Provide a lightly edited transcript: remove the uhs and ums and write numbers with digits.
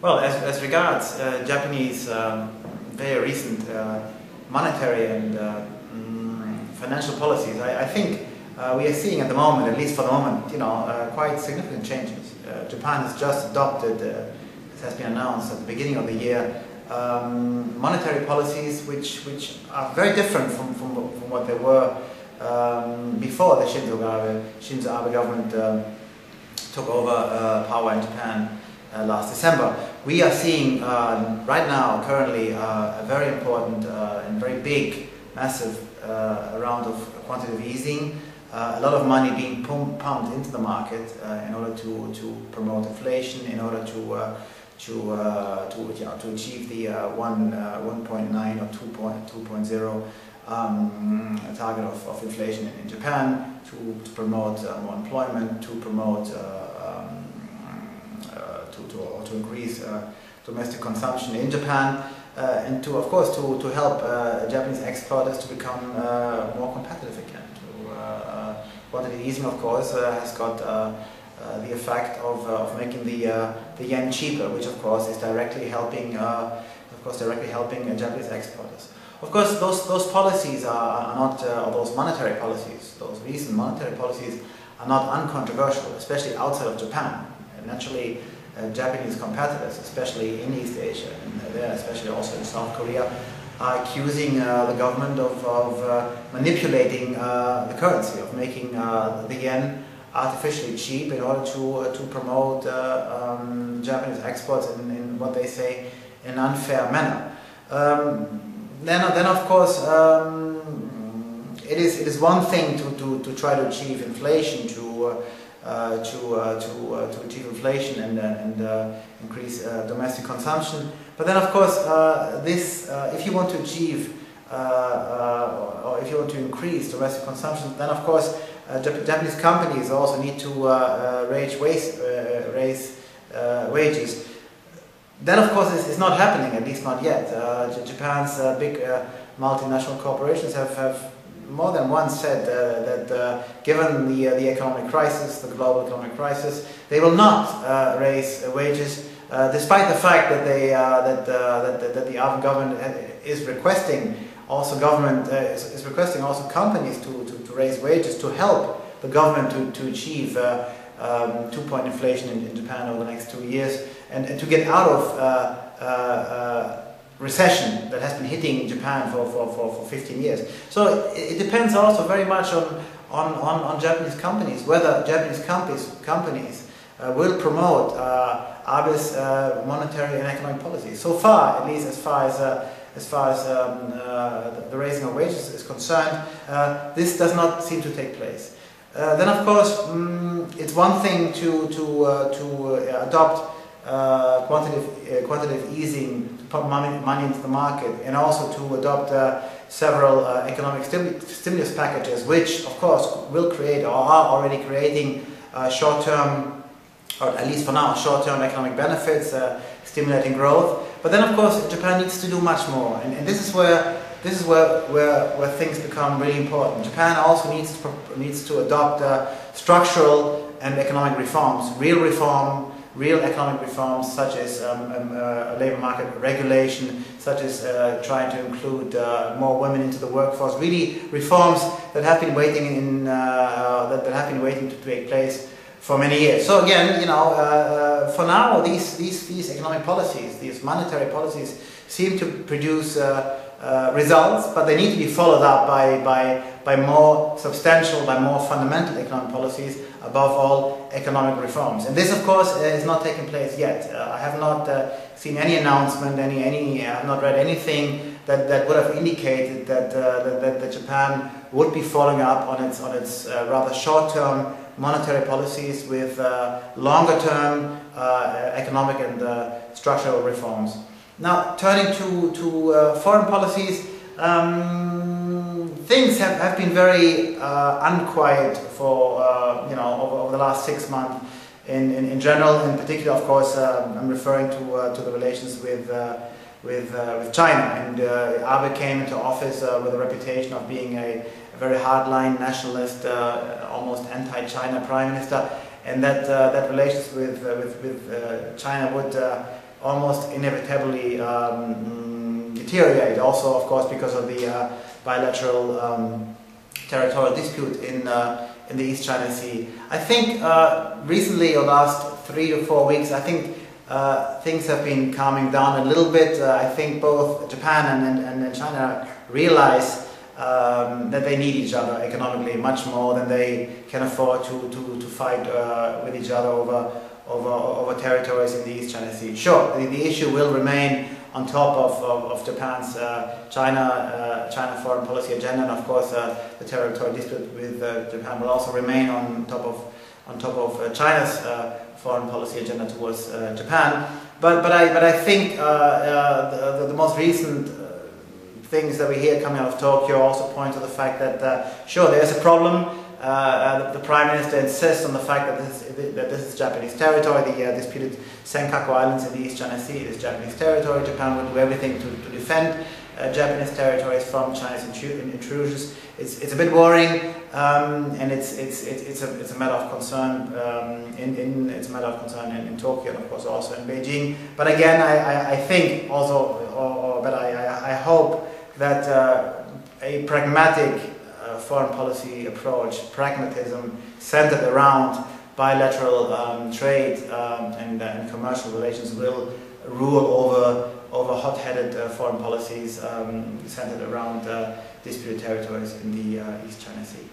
Well, as regards Japanese very recent monetary and financial policies, I think we are seeing at the moment, at least for the moment, quite significant changes. Japan has just adopted, it has been announced at the beginning of the year, monetary policies which are very different from what they were before the Shinzo Abe government took over power in Japan last December. We are seeing right now, currently, a very important and very big, massive round of quantitative easing. A lot of money being pumped into the market in order to promote inflation, in order to achieve the 1.9 or 2.0 target of inflation in Japan, to promote more employment, to promote to increase domestic consumption in Japan, and to, of course, to help Japanese exporters to become more competitive again. Quantitative easing, of course, has got the effect of making the yen cheaper, which of course is directly helping Japanese exporters. Of course, those policies are not, or those monetary policies, those recent monetary policies are not uncontroversial, especially outside of Japan. And naturally, Japanese competitors, especially in East Asia, and there, especially also in South Korea, are accusing the government of manipulating the currency, of making the yen artificially cheap in order to promote Japanese exports in what they say in an unfair manner. Then of course it is one thing to try to achieve inflation, to achieve inflation and increase domestic consumption. But then, of course, if you want to achieve or if you want to increase domestic consumption, then of course Japanese companies also need to raise wages. That, of course, is not happening, at least not yet. Japan's big multinational corporations have more than once said that given the economic crisis, the global economic crisis, they will not raise wages, despite the fact that that the Abe government is requesting also companies to raise wages to help the government to achieve 2-point inflation in Japan over the next 2 years, and to get out of recession that has been hitting Japan for 15 years. So it depends also very much on Japanese companies, whether Japanese companies will promote Abe's monetary and economic policy. So far, at least as far as the raising of wages is concerned, this does not seem to take place. Then, of course, it's one thing to adopt quantitative easing, to pump money into the market, and also to adopt several economic stimulus packages, which, of course, will create or are already creating short-term, or at least for now, short-term economic benefits, stimulating growth. But then, of course, Japan needs to do much more, and this is where things become really important. Japan also needs to adopt structural and economic reforms, real economic reforms, such as labor market regulation, such as trying to include more women into the workforce. Really, reforms that have been waiting to take place for many years. So again, for now, these economic policies, these monetary policies, seem to produce results, but they need to be followed up by more substantial, by more fundamental economic policies, above all economic reforms. And this, of course, is not taking place yet. I have not seen any announcement, I have not read anything that would have indicated that Japan would be following up on its rather short-term monetary policies with longer-term economic and structural reforms. Now, turning to foreign policies, things have been very unquiet for over the last 6 months in general. In particular, of course, I'm referring to the relations with China. And Abe came into office with a reputation of being a very hardline nationalist, almost anti-China prime minister, and that relations with China would almost inevitably deteriorate. Also, of course, because of the bilateral territorial dispute in the East China Sea. I think recently, or last 3 to 4 weeks, I think things have been calming down a little bit. I think both Japan and China realize that they need each other economically much more than they can afford to fight with each other over territories in the East China Sea. Sure, the issue will remain on top of Japan's China foreign policy agenda, and of course the territorial dispute with Japan will also remain on top of China's foreign policy agenda towards Japan. But I think the most recent things that we hear coming out of Tokyo also point to the fact that sure, there's a problem. The Prime Minister insists on the fact that this is Japanese territory. The disputed Senkaku Islands in the East China Sea is Japanese territory. Japan will do everything to defend Japanese territories from Chinese intrusions. It's a bit worrying, and it's a matter of concern it's a matter of concern in Tokyo, and of course also in Beijing. But again, I think also, but I hope that a pragmatic foreign policy approach, pragmatism centered around bilateral trade and commercial relations will rule over hot-headed foreign policies centered around disputed territories in the East China Sea.